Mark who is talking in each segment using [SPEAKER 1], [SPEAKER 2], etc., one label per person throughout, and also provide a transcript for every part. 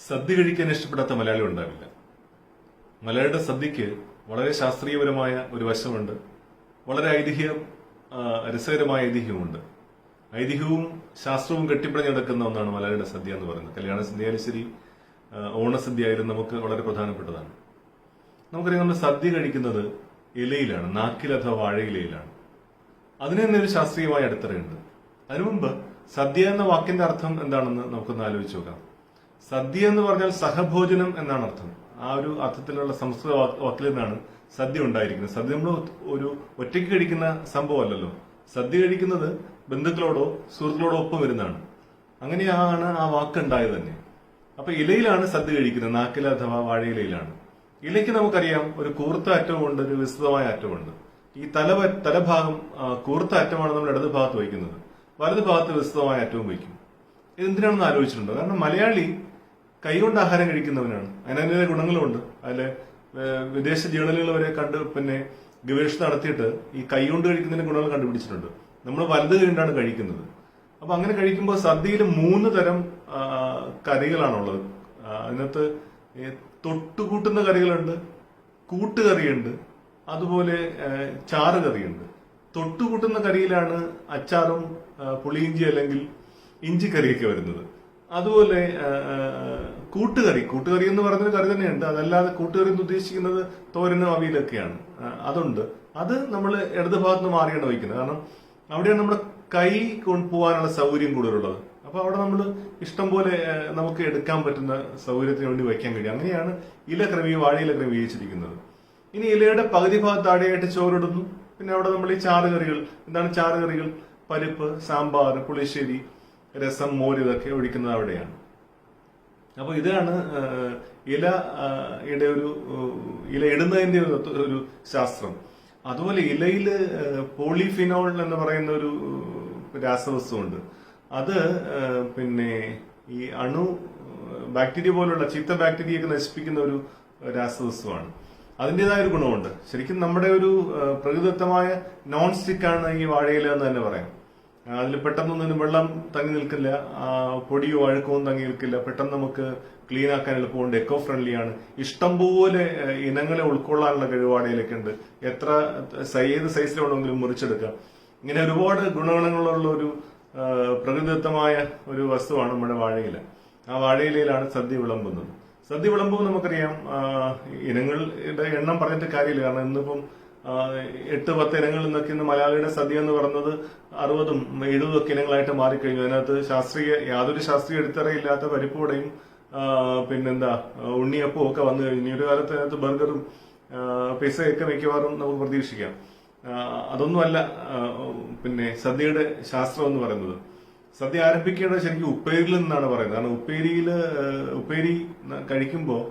[SPEAKER 1] സദ്യ കഴിക്കാൻ ഇഷ്ടപ്പെടാത്ത മലയാളി ഉണ്ടാവില്ല. മലയാളിയുടെ സദ്യക്ക് വളരെ ശാസ്ത്രീയപരമായ ഒരു വശമുണ്ട്. വളരെ രസകരമായ ഐതിഹ്യമുണ്ട്. ഐതിഹ്യവും ശാസ്ത്രവും കെട്ടിപ്പിടിഞ്ഞ് നടക്കുന്ന ഒന്നാണ് മലയാളിയുടെ സദ്യ എന്ന് പറയുന്നത്. കല്യാണ സദ്യ ആയാലും ശരി, ഓണസദ്യ ആയാലും നമുക്ക് വളരെ പ്രധാനപ്പെട്ടതാണ്. നമുക്കറിയാം, നമ്മൾ സദ്യ കഴിക്കുന്നത് ഇലയിലാണ്, നാക്കിൽ അഥവാ വാഴയിലയിലാണ്. അതിന് തന്നെ ഒരു ശാസ്ത്രീയമായ അടിത്തറയുണ്ട്. അതിനു മുമ്പ് സദ്യ എന്ന വാക്കിന്റെ അർത്ഥം എന്താണെന്ന് നമുക്കൊന്ന് ആലോചിച്ച് നോക്കാം. സദ്യ എന്ന് പറഞ്ഞാൽ സഹഭോജനം എന്നാണ് അർത്ഥം. ആ ഒരു അർത്ഥത്തിലുള്ള സംസ്കൃത വാക്കിൽ നിന്നാണ് സദ്യ ഉണ്ടായിരിക്കുന്നത്. സദ്യ നമ്മൾ ഒരു ഒറ്റയ്ക്ക് കഴിക്കുന്ന സംഭവമല്ലല്ലോ. സദ്യ കഴിക്കുന്നത് ബന്ധുക്കളോടോ സുഹൃത്തുക്കളോടോ ഒപ്പം വരുന്നതാണ്. അങ്ങനെയാണ് ആ വാക്ക് ഉണ്ടായത് തന്നെ. അപ്പൊ ഇലയിലാണ് സദ്യ കഴിക്കുന്നത്, നാക്കില അഥവാ വാഴയിലയിലാണ്. ഇലയ്ക്ക് നമുക്കറിയാം, ഒരു കൂർത്ത അറ്റവുമുണ്ട്, ഒരു വിസ്തൃതമായ അറ്റമുണ്ട്. ഈ തലഭാഗം കൂർത്ത അറ്റമാണ് നമ്മൾ ഇടത് ഭാഗത്ത് വയ്ക്കുന്നത്, വലത് ഭാഗത്ത് വിസ്തൃതമായ അറ്റവും വയ്ക്കും. ഇതെന്തിനാണെന്ന് ആലോചിച്ചിട്ടുണ്ടോ? കാരണം മലയാളി കൈകൊണ്ട് ആഹാരം കഴിക്കുന്നവനാണ്. അതിനതിന്റെ ഗുണങ്ങളുമുണ്ട്. അതിലെ വിദേശ ജേണലുകൾ വരെ ഗവേഷണം നടത്തിയിട്ട് ഈ കൈകൊണ്ട് കഴിക്കുന്നതിന്റെ ഗുണങ്ങൾ കണ്ടുപിടിച്ചിട്ടുണ്ട്. നമ്മൾ വലത് കൈകൊണ്ടാണ് കഴിക്കുന്നത്. അപ്പൊ അങ്ങനെ കഴിക്കുമ്പോൾ സദ്യയിൽ 3 തരം കറികളാണുള്ളത്. അതിനകത്ത് തൊട്ടുകൂട്ടുന്ന കറികളുണ്ട്, കൂട്ടുകറിയുണ്ട്, അതുപോലെ ചാറ് കറിയുണ്ട്. തൊട്ടുകൂട്ടുന്ന കറിയിലാണ് അച്ചാറും പുളിയിഞ്ചി അല്ലെങ്കിൽ ഇഞ്ചിക്കറിയൊക്കെ വരുന്നത്. അതുപോലെ കൂട്ടുകറി എന്ന് പറയുന്നൊരു കറി തന്നെയുണ്ട്. അതല്ലാതെ കൂട്ടുകറി എന്ന് ഉദ്ദേശിക്കുന്നത് തോരനും അവിയലൊക്കെയാണ്. അതുണ്ട്. അത് നമ്മൾ ഇടത് ഭാഗത്ത് നിന്ന് മാറിയാണ് വയ്ക്കുന്നത്. കാരണം അവിടെയാണ് നമ്മുടെ കൈ കൊണ്ടുപോകാനുള്ള സൗകര്യം കൂടുതലുള്ളത്. അപ്പൊ അവിടെ നമ്മൾ ഇഷ്ടം പോലെ നമുക്ക് എടുക്കാൻ പറ്റുന്ന സൗകര്യത്തിന് വേണ്ടി വയ്ക്കാൻ കഴിയും. അങ്ങനെയാണ് വാഴയില ക്രമീകരിച്ചിരിക്കുന്നത്. ഇനി ഇലയുടെ പകുതി ഭാഗത്ത് താഴെയായിട്ട് ചോറിടുന്നു. പിന്നെ അവിടെ നമ്മൾ ഈ ചാറുകറികൾ, എന്താണ് ചാറുകറികൾ? പരിപ്പ്, സാമ്പാർ, പുളിശ്ശേരി, രസം, മോര്, ഇതൊക്കെ ഒഴിക്കുന്നത് അവിടെയാണ്. അപ്പൊ ഇതാണ് ഇല ഇടുന്നതിന്റെ ഒരു ശാസ്ത്രം. അതുപോലെ ഇലയിൽ പോളിഫിനോൾ എന്ന് പറയുന്ന ഒരു രാസവസ്തുണ്ട്. അത് ഈ ബാക്ടീരിയ പോലുള്ള ചീത്ത ബാക്ടീരിയയൊക്കെ നശിപ്പിക്കുന്ന ഒരു രാസവസ്തുവാണ്. അതിൻ്റെതായ ഒരു ഗുണമുണ്ട്. ശരിക്കും നമ്മുടെ ഒരു പ്രകൃതിദത്തമായ നോൺ സ്റ്റിക്ക് ആണ് ഈ വാഴയില എന്ന് തന്നെ പറയാം. അതിൽ പെട്ടെന്നൊന്നും വെള്ളം തങ്ങി നിൽക്കില്ല, പൊടിയോ അഴുക്കവും തങ്ങി നിൽക്കില്ല. പെട്ടെന്ന് നമുക്ക് ക്ലീൻ ആക്കാൻ എളുപ്പമുണ്ട്, എക്കോ ഫ്രണ്ട്ലി ആണ്. ഇഷ്ടംപോലെ ഇനങ്ങളെ ഉൾക്കൊള്ളാനുള്ള കഴിവ് വാഴയിലൊക്കെ ഉണ്ട്. ഏത് സൈസിൽ വേണമെങ്കിലും മുറിച്ചെടുക്കാം. ഇങ്ങനെ ഒരുപാട് ഗുണഗണങ്ങളുള്ള ഒരു പ്രകൃതിദത്തമായ ഒരു വസ്തുവാണ് നമ്മുടെ വാഴയില. ആ വാഴയിലയിലാണ് സദ്യ വിളമ്പുന്നത്. സദ്യ വിളമ്പുമ്പോൾ നമുക്കറിയാം, ഇനങ്ങളുടെ എണ്ണം പറഞ്ഞിട്ട് കാര്യമില്ല. കാരണം ഇന്നിപ്പം 8-10 ഇനങ്ങളിൽ നിന്നൊക്കെ ഇന്ന് മലയാളിയുടെ സദ്യ എന്ന് പറയുന്നത് 60ഉം 70ഉം ഒക്കെ ഇനങ്ങളായിട്ട് മാറിക്കഴിഞ്ഞു. അതിനകത്ത് യാതൊരു ശാസ്ത്രീയ അടിത്തറയില്ലാത്ത പരിപ്പുവടയും ഉണ്ണിയപ്പവും ഒക്കെ വന്നു കഴിഞ്ഞു. ഒരു കാലത്ത് അതിനകത്ത് ബർഗറും പിസയൊക്കെ മിക്കവാറും നമുക്ക് പ്രതീക്ഷിക്കാം. അതൊന്നുമല്ല സദ്യയുടെ ശാസ്ത്രം എന്ന് പറയുന്നത്. സദ്യ ആരംഭിക്കേണ്ടത് ശരിക്കും ഉപ്പേരിയിൽ നിന്നാണ് പറയുന്നത്. കാരണം ഉപ്പേരി കഴിക്കുമ്പോൾ,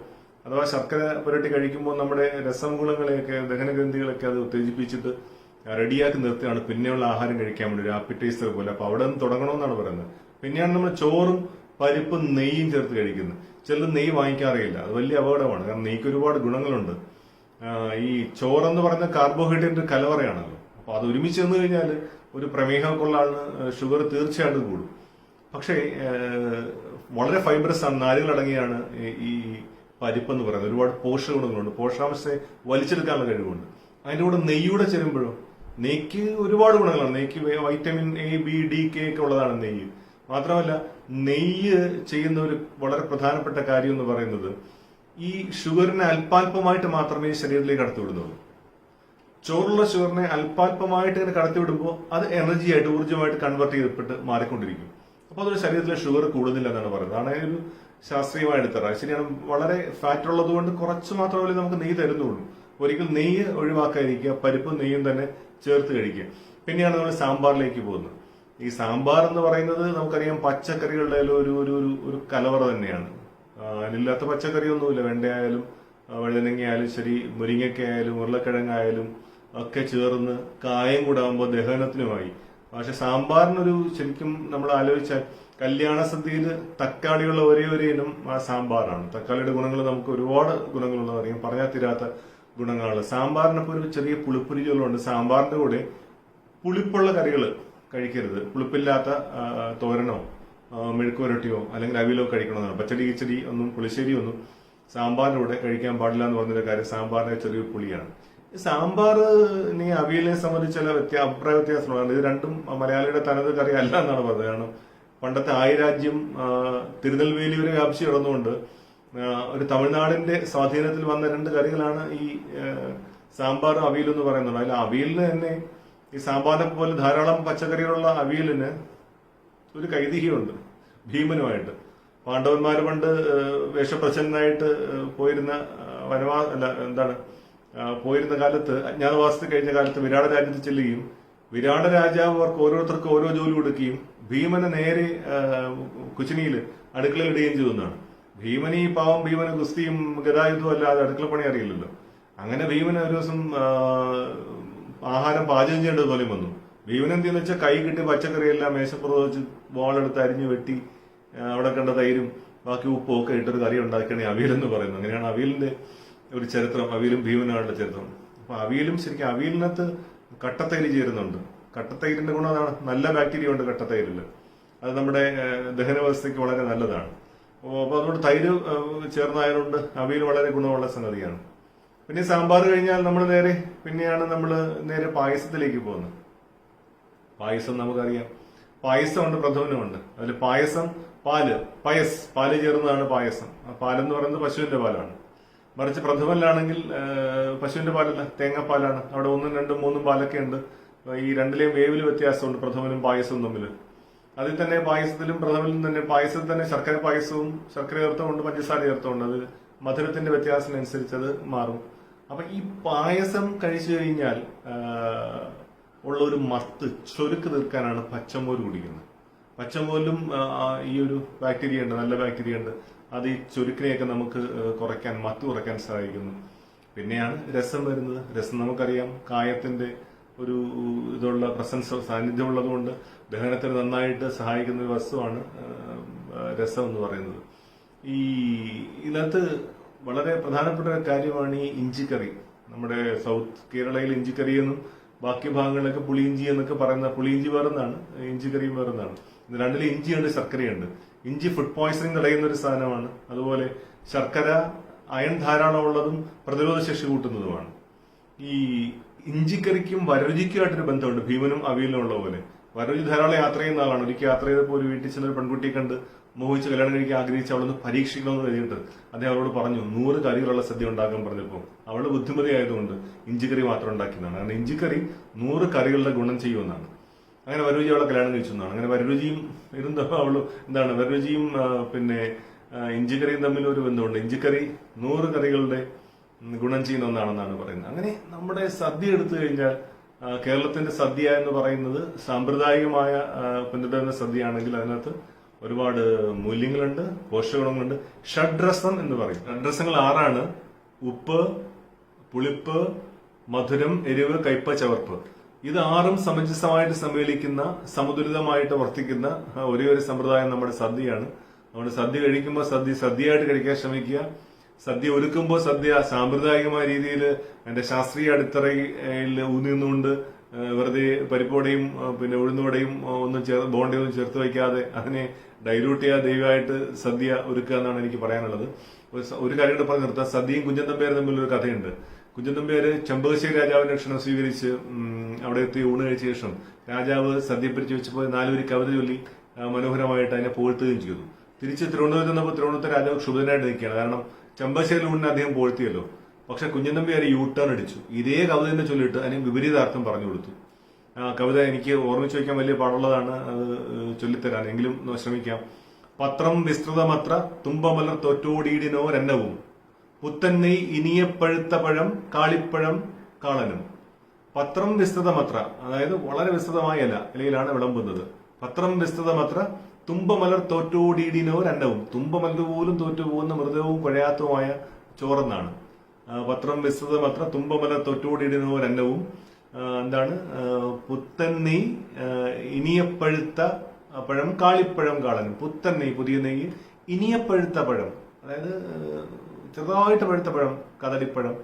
[SPEAKER 1] അഥവാ ശർക്കര പുരട്ടി കഴിക്കുമ്പോൾ നമ്മുടെ രസഗുണങ്ങളെയൊക്കെ, ദഹനഗ്രന്ഥികളൊക്കെ അത് ഉത്തേജിപ്പിച്ചിട്ട് റെഡിയാക്കി നിർത്തിയാണ് പിന്നെയുള്ള ആഹാരം കഴിക്കാൻ വേണ്ടി, ഒരു ആപ്പിറ്റൈസർ പോലെ. അപ്പൊ അവിടെ നിന്ന് തുടങ്ങണമെന്നാണ് പറയുന്നത്. പിന്നെയാണ് നമ്മൾ ചോറും പരിപ്പും നെയ്യും ചേർത്ത് കഴിക്കുന്നത്. ചിലർ നെയ്യ് വാങ്ങിക്കാറില്ല. അത് വലിയ അപകടമാണ്. കാരണം നെയ്ക്ക് ഒരുപാട് ഗുണങ്ങളുണ്ട്. ഈ ചോറെന്ന് പറയുന്ന കാർബോഹൈഡ്രേറ്റ് കലവറയാണല്ലോ. അപ്പൊ അത് ഒരുമിച്ച് വന്നു കഴിഞ്ഞാൽ ഒരു പ്രമേഹമൊക്കെ ഉള്ള ആളിന് ഷുഗർ തീർച്ചയായിട്ടും കൂടും. പക്ഷേ വളരെ ഫൈബറസ് ആണ്, നാരുകളടങ്ങിയാണ് ഈ പരിപ്പ് എന്ന് പറയുന്നത്. ഒരുപാട് പോഷക ഗുണങ്ങളുണ്ട്, പോഷകാംശത്തെ വലിച്ചെടുക്കാനുള്ള കഴിവുണ്ട്. അതിന്റെ കൂടെ നെയ്യൂടെ ചേരുമ്പോഴോ, നെയ്ക്ക് ഒരുപാട് ഗുണങ്ങളാണ്. നെയ്ക്ക് vitamin A, B, D, K ഒക്കെ ഉള്ളതാണ് നെയ്യ്. മാത്രമല്ല, നെയ്യ് ചെയ്യുന്ന ഒരു വളരെ പ്രധാനപ്പെട്ട കാര്യം എന്ന് പറയുന്നത്, ഈ ഷുഗറിനെ അല്പാൽപമായിട്ട് മാത്രമേ ശരീരത്തിലേക്ക് കടത്തിവിടുന്നുള്ളൂ. ചോറുള്ള ഷുഗറിനെ അല്പാൽപമായിട്ട് ഇങ്ങനെ കടത്തിവിടുമ്പോൾ അത് എനർജിയായിട്ട്, ഊർജ്ജമായിട്ട് കൺവേർട്ട് ചെയ്യപ്പെട്ട് മാറിക്കൊണ്ടിരിക്കും. അപ്പൊ അതൊരു ശരീരത്തിലെ ഷുഗർ കൂടുന്നില്ല എന്നാണ് പറയുന്നത്. അതാണ് ഒരു ശാസ്ത്രീയമായ അടിത്തറ. ശരിയാണ്, വളരെ ഫാറ്റ് ഉള്ളത് കൊണ്ട് കുറച്ച് മാത്രമേ നമുക്ക് നെയ്യ് തരുന്നുള്ളൂ. ഒരിക്കൽ നെയ്യ് ഒഴിവാക്കാതിരിക്കുക, പരിപ്പും നെയ്യും തന്നെ ചേർത്ത് കഴിക്കുക. പിന്നെയാണ് നമ്മൾ സാമ്പാറിലേക്ക് പോകുന്നത്. ഈ സാമ്പാർ എന്ന് പറയുന്നത് നമുക്കറിയാം, പച്ചക്കറികളുടെ ഒരു കലവറ തന്നെയാണ്. അതിലില്ലാത്ത പച്ചക്കറിയൊന്നുമില്ല. വെണ്ടയായാലും വഴുതനങ്ങയായാലും ശരി, മുരിങ്ങയ്ക്ക ആയാലും ഉരുളക്കിഴങ്ങായാലും ഒക്കെ ചേർന്ന് കായം കൂടാകുമ്പോൾ ദഹനത്തിനുമായി. പക്ഷെ സാമ്പാറിനൊരു, ശരിക്കും നമ്മൾ ആലോചിച്ചാൽ, കല്യാണ സദ്യയിൽ തക്കാളിയുള്ള ഒരേ ഒരു ഇനം ആ സാമ്പാറാണ്. തക്കാളിയുടെ ഗുണങ്ങൾ നമുക്ക് ഒരുപാട് ഗുണങ്ങളുള്ളത് അറിയാം, പറഞ്ഞാൽ തീരാത്ത ഗുണങ്ങളാണ്. സാമ്പാറിനൊപ്പം ഒരു ചെറിയ പുളിപ്പുരികളുണ്ട്. സാമ്പാറിന്റെ കൂടെ പുളിപ്പുള്ള കറികൾ കഴിക്കരുത്. പുളിപ്പില്ലാത്ത തോരനോ മെഴുക്കുവരട്ടിയോ അല്ലെങ്കിൽ അവിയലോ കഴിക്കണമെന്നാണ്. പച്ചടി കിച്ചടി ഒന്നും പുളിശ്ശേരി ഒന്നും സാമ്പാറിന്റെ കൂടെ കഴിക്കാൻ പാടില്ല എന്ന് പറഞ്ഞൊരു കാര്യം സാമ്പാറിന്റെ ചെറിയൊരു പുളിയാണ്. സാമ്പാറിനെ അവിയലിനെ സംബന്ധിച്ച് ചില അഭിപ്രായ വ്യത്യാസമാണ്. ഇത് രണ്ടും മലയാളിയുടെ തനത് കറി അല്ല എന്നാണ് പറഞ്ഞത്. കാരണം പണ്ടത്തെ ആയിരാജ്യം തിരുനെൽവേലി വരെ വ്യാപിച്ചു കിടന്നുകൊണ്ട് ഒരു തമിഴ്നാടിന്റെ സ്വാധീനത്തിൽ വന്ന രണ്ട് കറികളാണ് ഈ സാമ്പാറും അവിയലും എന്ന് പറയുന്നത്. അതിൽ അവിയലിന് തന്നെ ഈ സാമ്പാറിനെ പോലെ ധാരാളം പച്ചക്കറികളുള്ള അവിയലിന് ഒരു കൈതിഹ്യമുണ്ട് ഭീമനുമായിട്ട്. പാണ്ഡവന്മാര് പണ്ട് വേഷപ്രച്ഛന്നായിട്ട് പോയിരുന്ന പോയിരുന്ന കാലത്ത് അജ്ഞാതവാസത്തിൽ കഴിഞ്ഞ കാലത്ത് വിരാട രാജ്യത്ത് ചെല്ലുകയും വിരാട രാജാവ് അവർക്ക് ഓരോരുത്തർക്ക് ഓരോ ജോലി കൊടുക്കുകയും ഭീമനെ നേരെ കുച്ചിനിയിൽ അടുക്കളയിൽ ഇടുകയും ചെയ്തെന്നാണ്. ഭീമന് ഈ പാവം ഭീമന് കുസ്തിയും ഗതായുധവും അല്ലാതെ അടുക്കള പണി അറിയില്ലല്ലോ. അങ്ങനെ ഭീമന് ഒരു ദിവസം ആഹാരം പാചകം ചെയ്യേണ്ടത് പോലെ വന്നു. ഭീമൻ എന്തെന്ന് വെച്ചാൽ കൈ കിട്ടി പച്ചക്കറിയെല്ലാം മേശപ്പുറത്ത് വെച്ച് ബോളെടുത്ത് അരിഞ്ഞു വെട്ടി അവിടെ കണ്ട തൈരും ബാക്കി ഉപ്പും ഒക്കെ ഇട്ടൊരു കറി ഉണ്ടാക്കിയാണ് അവിയലെന്ന് പറയുന്നത്. അങ്ങനെയാണ് അവിയലിന്റെ ഒരു ചരിത്രം, അവിയലും ഭീമനാളുടെ ചരിത്രം. അപ്പൊ അവിയലും ശരിക്കും അവിയലിനകത്ത് കട്ടത്തൈര് ചേരുന്നുണ്ട്. കട്ടത്തൈരിന്റെ ഗുണം അതാണ്, നല്ല ബാക്ടീരിയ ഉണ്ട് കട്ടത്തൈരില്. അത് നമ്മുടെ ദഹന വ്യവസ്ഥയ്ക്ക് വളരെ നല്ലതാണ്. അപ്പൊ അതുകൊണ്ട് തൈര് ചേർന്നായതുകൊണ്ട് അവിയൽ വളരെ ഗുണമുള്ള സംഗതിയാണ്. പിന്നെ സാമ്പാർ കഴിഞ്ഞാൽ നമ്മൾ നേരെ പായസത്തിലേക്ക് പോകുന്നത്. പായസം നമുക്കറിയാം, പായസമുണ്ട് പ്രഥമനുമുണ്ട്. അതിൽ പായസം പാല് ചേർന്നതാണ് പായസം. പാലെന്ന് പറയുന്നത് പശുവിന്റെ പാലാണ്. മറിച്ച് പ്രഥമനിലാണെങ്കിൽ പശുവിന്റെ പാലല്ല, തേങ്ങാപ്പാലാണ്. അവിടെ 1, 2, 3 പാലൊക്കെ ഉണ്ട്. ഈ രണ്ടിലെയും വേവിൽ വ്യത്യാസമുണ്ട് പ്രഥമനും പായസവും തമ്മിൽ. അതിൽ തന്നെ പായസത്തിലും പ്രഥമനിലും തന്നെ പായസത്തിൽ തന്നെ ശർക്കര പായസവും ശർക്കര ചേർത്തുമുണ്ട്, പഞ്ചസാര ചേർത്തുമുണ്ട്. അത് മധുരത്തിന്റെ വ്യത്യാസത്തിനനുസരിച്ച് അത് മാറും. അപ്പൊ ഈ പായസം കഴിച്ചു കഴിഞ്ഞാൽ ഉള്ള ഒരു മത്ത് ചൊരുക്ക് തീർക്കാനാണ് പച്ചമോര് കുടിക്കുന്നത്. പച്ചമോരിലും ഈ ഒരു ബാക്ടീരിയ ഉണ്ട്, നല്ല ബാക്ടീരിയ ഉണ്ട്. അത് ഈ ചൊരുക്കിനെയൊക്കെ നമുക്ക് മത്ത് കുറയ്ക്കാൻ സഹായിക്കുന്നു. പിന്നെയാണ് രസം വരുന്നത്. രസം നമുക്കറിയാം കായത്തിന്റെ ഒരു സാന്നിധ്യം ഉള്ളതുകൊണ്ട് ദഹനത്തിന് നന്നായിട്ട് സഹായിക്കുന്ന ഒരു വസ്തുവാണ് രസം എന്ന് പറയുന്നത്. ഇതിനകത്ത് വളരെ പ്രധാനപ്പെട്ട ഒരു കാര്യമാണ് ഈ ഇഞ്ചിക്കറി. നമ്മുടെ സൗത്ത് കേരളയിൽ ഇഞ്ചിക്കറി എന്നും ബാക്കി ഭാഗങ്ങളിലൊക്കെ പുളിയിഞ്ചി എന്നൊക്കെ പറയുന്ന, പുളിയിഞ്ചി വേറെന്നാണ്, ഇഞ്ചിക്കറിയും വേറെന്നാണ്. ഇത് രണ്ടിലും ഇഞ്ചിയുണ്ട്, ശർക്കരയുണ്ട്. ഇഞ്ചി ഫുഡ് പോയ്സണിങ് തടയുന്ന ഒരു സാധനമാണ്. അതുപോലെ ശർക്കര അയൺ ധാരാളം ഉള്ളതും പ്രതിരോധ ശേഷി കൂട്ടുന്നതുമാണ്. ഈ ഇഞ്ചിക്കറിക്കും വരരുചിക്കുമായിട്ടൊരു ബന്ധമുണ്ട് ഭീമനും അവിയലിനും ഉള്ള പോലെ. വരരുചി ധാരാളം യാത്ര ചെയ്യുന്ന ആളാണ്. ഒരിക്കൽ യാത്ര ചെയ്തപ്പോൾ ഒരു വീട്ടിൽ ചെന്നൊരു പെൺകുട്ടിയെ കണ്ട് മോഹിച്ച് കല്യാണം കഴിക്കാൻ ആഗ്രഹിച്ച് അവളൊന്ന് പരീക്ഷിക്കണമെന്ന് കഴിഞ്ഞിട്ട് അദ്ദേഹം അവളോട് പറഞ്ഞു 100 കറികളുള്ള സദ്യ ഉണ്ടാക്കാൻ പറഞ്ഞപ്പോൾ അവള് ബുദ്ധിമതി ആയതുകൊണ്ട് ഇഞ്ചിക്കറി മാത്രം ഉണ്ടാക്കിയതാണ്. കാരണം ഇഞ്ചിക്കറി 100 കറികളുടെ ഗുണം ചെയ്യുമെന്നാണ്. അങ്ങനെ വരരുചി അവളെ കല്യാണം കഴിച്ചെന്നാണ്. അങ്ങനെ വരരുചിയും വരരുചിയും പിന്നെ ഇഞ്ചിക്കറിയും തമ്മിൽ ഒരു ബന്ധമുണ്ട്. ഇഞ്ചിക്കറി 100 കറികളുടെ ഗുണം ചെയ്യുന്ന ഒന്നാണെന്നാണ് പറയുന്നത്. അങ്ങനെ നമ്മുടെ സദ്യ എടുത്തു കഴിഞ്ഞാൽ കേരളത്തിന്റെ സദ്യ എന്ന് പറയുന്നത് സാമ്പ്രദായികമായ പിന്തുടരുന്ന സദ്യയാണെങ്കിൽ അതിനകത്ത് ഒരുപാട് മൂല്യങ്ങളുണ്ട്, പോഷകഗുണങ്ങളുണ്ട്. ഷഡ്രസം എന്ന് പറയും. ഷഡ്രസങ്ങൾ 6 ഉപ്പ്, പുളിപ്പ്, മധുരം, എരിവ്, കയ്പ, ചവർപ്പ്. ഇത് 6 സമഞ്ജസമായിട്ട് സമ്മേളിക്കുന്ന, സമതുലിതമായിട്ട് വർത്തിക്കുന്ന ഒരേ ഒരു സമ്പ്രദായം നമ്മുടെ സദ്യയാണ്. നമ്മുടെ സദ്യ കഴിക്കുമ്പോൾ സദ്യയായിട്ട് കഴിക്കാൻ ശ്രമിക്കുക. സദ്യ ഒരുക്കുമ്പോൾ സദ്യ സാമ്പ്രദായികമായ രീതിയിൽ അതിന്റെ ശാസ്ത്രീയ അടിത്തറയിൽ ഊന്നിന്നുകൊണ്ട് വെറുതെ പരിപ്പോടെയും പിന്നെ ഉഴുന്നുവടയും ബോണ്ടയും ഒന്നും ചേർത്ത് വയ്ക്കാതെ അതിനെ ഡൈലൂട്ട് ചെയ്യാതെ ദൈവമായിട്ട് സദ്യ ഒരുക്കുക എന്നാണ് എനിക്ക് പറയാനുള്ളത്. ഒരു കാര്യം കൂടെ പറഞ്ഞു നിർത്താം. സദ്യയും കുഞ്ചൻ നമ്പ്യാരും തമ്മിലൊരു കഥയുണ്ട്. കുഞ്ചൻ നമ്പ്യാര് ചെമ്പകശ്ശേരി രാജാവിന്റെ ക്ഷണം സ്വീകരിച്ച് അവിടെ എത്തി ഊണ് കഴിച്ച ശേഷം രാജാവ് സദ്യ പിരിച്ചു വെച്ചപ്പോൾ 4 വരി കവിത ചൊല്ലി മനോഹരമായിട്ട് അതിനെ പുകഴ്ത്തുകയും ചെയ്തു. തിരിച്ച് തിരുവനന്തപുരത്ത് നിന്നപ്പോൾ തിരുവനന്തപുരത്തെ രാജാവ് ക്ഷുഭിതനായിട്ട് നിൽക്കുകയാണ്. കാരണം ചെമ്പകശ്ശേരി ഊണിനെ അദ്ദേഹം പുകഴ്ത്തിയല്ലോ. പക്ഷെ കുഞ്ചൻ നമ്പ്യാർ യൂട്ടേൺ അടിച്ചു. ഇതേ കവിത തന്നെ ചൊല്ലിയിട്ട് അതിന് വിപരീതാർത്ഥം പറഞ്ഞു കൊടുത്തു. കവിത എനിക്ക് ഓർമ്മിച്ചു വയ്ക്കാൻ വലിയ പാടുള്ളതാണ്, അത് ചൊല്ലിത്തരാൻ, എങ്കിലും ശ്രമിക്കാം. പത്രം വിസ്തൃതമത്ര തുമ്പമലർ തൊറ്റോടീടിനോരന്നവും പുത്തന്നെയ് ഇനിയപ്പഴുത്ത പഴം കാളിപ്പഴം കാളനും. പത്രം വിസ്തൃതമത്ര, അതായത് വളരെ വിസ്തൃതമായ ഇലയിലാണ് വിളമ്പുന്നത്. പത്രം വിസ്തൃതമത്ര തുമ്പമലർ തോറ്റോടീടിനോരന്നവും. തുമ്പമലർ പോലും തോറ്റുപോകുന്ന മൃദുവും കുഴയാത്തതുമായ ചോറെന്നാണ്. പത്രം വിസ്തൃതമത്ര തുമ്പമലർ തോറ്റോടീടിനോരന്നവും പുത്തൻ ഇനിയപ്പഴുത്ത പഴം കാളിപ്പഴം കാളനും. പുത്തൻ നെയ്, പുതിയ നെയ്യ്, ഇനിയപ്പഴുത്ത പഴം, അതായത് ചെറുതായിട്ട് പഴുത്ത പഴം, കദളിപ്പഴം,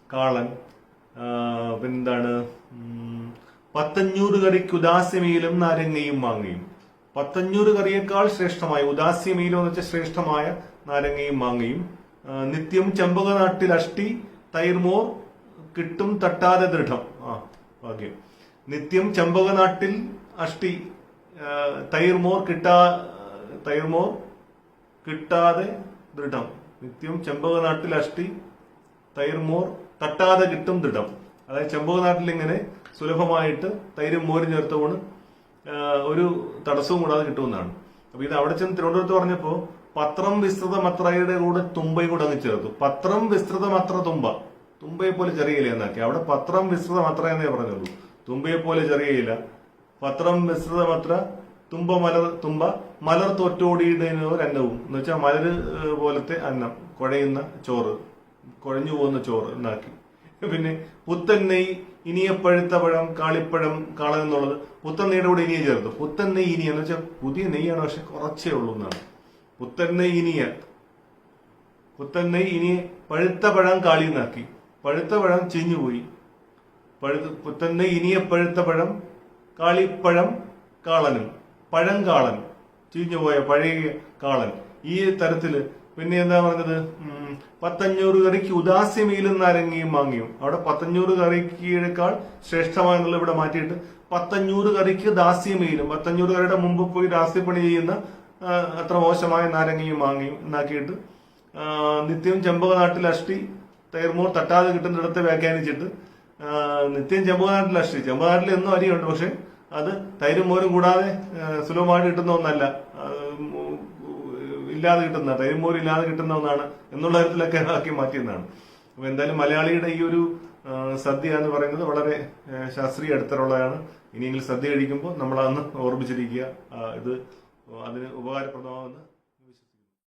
[SPEAKER 1] കാളൻ. പിന്നെന്താണ് 100 കറിക്ക് ഉദാസ്യമീലും നാരങ്ങയും മാങ്ങയും. പത്തഞ്ഞൂറ് കറിയേക്കാൾ ശ്രേഷ്ഠമായ ഉദാസ്യമീലോ എന്ന് വെച്ചാൽ ശ്രേഷ്ഠമായ നാരങ്ങയും മാങ്ങയും. നിത്യം ചെമ്പക നാട്ടിൽ അഷ്ടി തൈർമോർ കിട്ടും തട്ടാതെ ദൃഢം. ഭാഗ്യം. നിത്യം ചെമ്പക നാട്ടിൽ അഷ്ടി തൈർമോർ കിട്ടാതെ ദൃഢം. നിത്യം ചെമ്പക നാട്ടിൽ അഷ്ടി തൈർമോർ തട്ടാതെ കിട്ടും ദൃഢം. അതായത് ചെമ്പക നാട്ടിൽ ഇങ്ങനെ സുലഭമായിട്ട് തൈരും മോരും ചേർത്തുകൊണ്ട് ഒരു തടസ്സവും കൂടാതെ കിട്ടുമെന്നാണ്. അപ്പൊ ഇത് അവിടെ ചെന്ന് തിരുവനന്തപുരത്ത് പറഞ്ഞപ്പോ പത്രം വിസ്തൃതമത്രയുടെ കൂടെ തുമ്പയും കൂടെ അങ്ങ് ചേർത്തു. പത്രം വിസ്തൃതമത്ര തുമ്പയെ പോലെ ചെറിയില്ല എന്നാക്കി. അവിടെ പത്രം വിസ്തൃതമത്ര എന്നേ പറഞ്ഞുള്ളൂ, തുമ്പയെ പോലെ ചെറിയില്ല. പത്രം വിസ്തൃതമത്ര തുമ്പ മലർ തോറ്റോടിയിടുന്നോ രംഗവും എന്ന് വെച്ചാൽ മലര് പോലത്തെ അന്നം, കുഴയുന്ന ചോറ്, കുഴഞ്ഞു പോകുന്ന ചോറ് എന്നാക്കി. പിന്നെ പുത്തൻ നെയ് ഇനിയ പഴുത്ത പഴം കാളിപ്പഴം കാളൻ എന്നുള്ളത് പുത്തൻ നെയ്യുടെ കൂടെ ഇനിയെ ചേർത്തു. പുത്തൻ നെയ് ഇനിയ എന്ന് വെച്ചാൽ പുതിയ നെയ്യാണ്, പക്ഷെ കുറച്ചേ ഉള്ളൂ എന്നാണ്. പുത്തൻ നെയ് ഇനിയെ പഴുത്ത പഴം കാളി എന്നാക്കി. പഴുത്ത പഴം ചീഞ്ഞുപോയി. പുത്തൻ നെയ് ഇനിയ പഴുത്ത പഴം കാളിപ്പഴം കാളനും പഴം കാളൻ ചീഞ്ഞുപോയ പഴയ കാളൻ. ഈ തരത്തില് പിന്നെ എന്താ പറഞ്ഞത്, 1500 കറിക്ക് ഉദാസ്യമീലും നാരങ്ങയും മാങ്ങിയും. അവിടെ 1500 കറിക്കേക്കാൾ ശ്രേഷ്ഠമായെന്നുള്ള ഇവിടെ മാറ്റിയിട്ട് 1500 കറിക്ക് ദാസ്യമീലും, 1500 കറിയുടെ മുമ്പ് പോയി ദാസ്യപ്പണി ചെയ്യുന്ന അത്ര മോശമായ നാരങ്ങയും മാങ്ങിയും എന്നാക്കിയിട്ട് നിത്യം ചെമ്പക നാട്ടിൽ അഷ്ടി തൈർമോർ തട്ടാതെ കിട്ടുന്നിടത്തെ വ്യാഖ്യാനിച്ചിട്ട് നിത്യം ചെമ്പക നാട്ടിൽ അഷ്ടി, ചെമ്പക നാട്ടിൽ എന്നും അരിയുണ്ട്, പക്ഷെ അത് തൈരും മോരും കൂടാതെ സുലഭമായിട്ട് കിട്ടുന്ന ഒന്നല്ല, ഇല്ലാതെ കിട്ടുന്ന, തൈരും മോരും ഇല്ലാതെ കിട്ടുന്ന ഒന്നാണ് എന്നുള്ള തരത്തിലൊക്കെ ആക്കി മാറ്റിയെന്നാണ്. അപ്പൊ എന്തായാലും മലയാളിയുടെ ഈ ഒരു സദ്യ എന്ന് പറയുന്നത് വളരെ ശാസ്ത്രീയ അടിത്തറയുള്ളതാണ്. ഇനിയെങ്കിലും സദ്യ കഴിക്കുമ്പോൾ നമ്മൾ അന്ന് ഓർമ്മിച്ചിരിക്കുക, ഇത് അതിന് ഉപകാരപ്രദമാകുന്ന